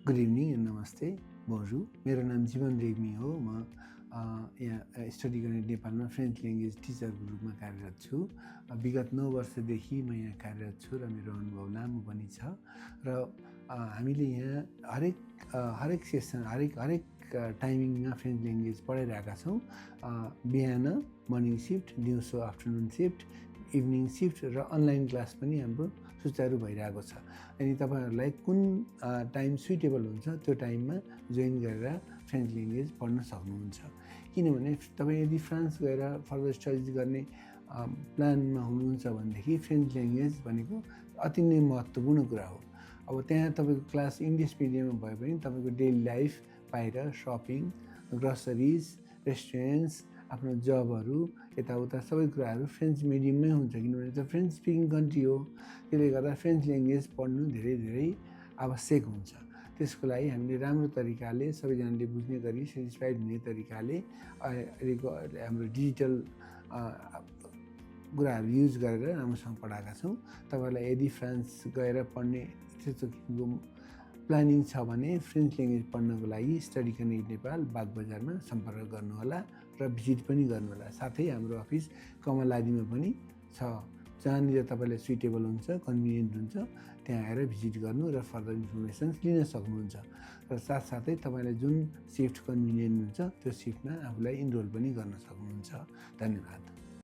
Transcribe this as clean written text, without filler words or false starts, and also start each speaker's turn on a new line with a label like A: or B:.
A: Good evening and नमस्ते बोजू। मेरो नाम जीवन रेग्मी हो। म यहाँ स्टडी गर्ने नेपालमा फ्रेन्च ल्याङ्ग्वेज टिचरको रूपमा कार्यरत छु। विगत 9 वर्षदेखि म यहाँ कार्यरत छु र मेरो अनुभव लामो पनि छ। र हामीले यहाँ हरेक सेसन हरेक टाइमिङमा फ्रेन्च ल्याङ्ग्वेज पढाइरहेका छौँ। बिहान मर्निङ सिफ्ट, दिउँसो आफ्टरनुन सिफ्ट, इभिनिङ सिफ्ट र अनलाइन क्लास पनि हाम्रो सुचारू भइरहेको छ। अनि तपाईँहरूलाई कुन टाइम सुइटेबल हुन्छ त्यो टाइममा जोइन गरेर फ्रेन्च ल्याङ्ग्वेज पढ्न सक्नुहुन्छ। किनभने तपाईँ यदि फ्रान्स गएर फर्दर स्टडिज गर्ने प्लानमा हुनुहुन्छ भनेदेखि फ्रेन्च ल्याङ्ग्वेज भनेको अति नै महत्त्वपूर्ण कुरा हो। अब त्यहाँ तपाईँको क्लास इङ्ग्लिस मिडियममा भए पनि तपाईँको डेली लाइफ, बाहिर सपिङ, ग्रोसरिज, रेस्टुरेन्ट्स, आफ्नो जबहरू, यताउता सबै कुराहरू फ्रेन्च मिडियममै हुन्छ। किनभने त्यो फ्रेन्च स्पिकिङ कन्ट्री हो। त्यसले गर्दा फ्रेन्च ल्याङ्ग्वेज पढ्नु धेरै आवश्यक हुन्छ। त्यसको लागि हामीले राम्रो तरिकाले सबैजनाले बुझ्ने गरी सेटिस्फाइड हुने तरिकाले अहिलेको हाम्रो डिजिटल कुराहरू युज गरेर राम्रोसँग पढाएका छौँ। तपाईँहरूलाई यदि फ्रान्स गएर पढ्ने त्यस्तो प्लानिङ छ भने फ्रेन्च ल्याङ्ग्वेज पढ्नको लागि स्टडी कनेक्ट नेपाल बागबजारमा सम्पर्क गर्नुहोला र भिजिट पनि गर्नुहोला। साथै हाम्रो अफिस कमलादीमा पनि छ। जहाँनिर तपाईँलाई सुइटेबल हुन्छ, कन्भिनियन्ट हुन्छ, त्यहाँ आएर भिजिट गर्नु र फर्दर इन्फर्मेसन्स लिन सक्नुहुन्छ। र साथसाथै तपाईँलाई जुन सिफ्ट कन्भिनियन्ट हुन्छ त्यो सिफ्टमा आफूलाई इनरोल पनि गर्न सक्नुहुन्छ। धन्यवाद।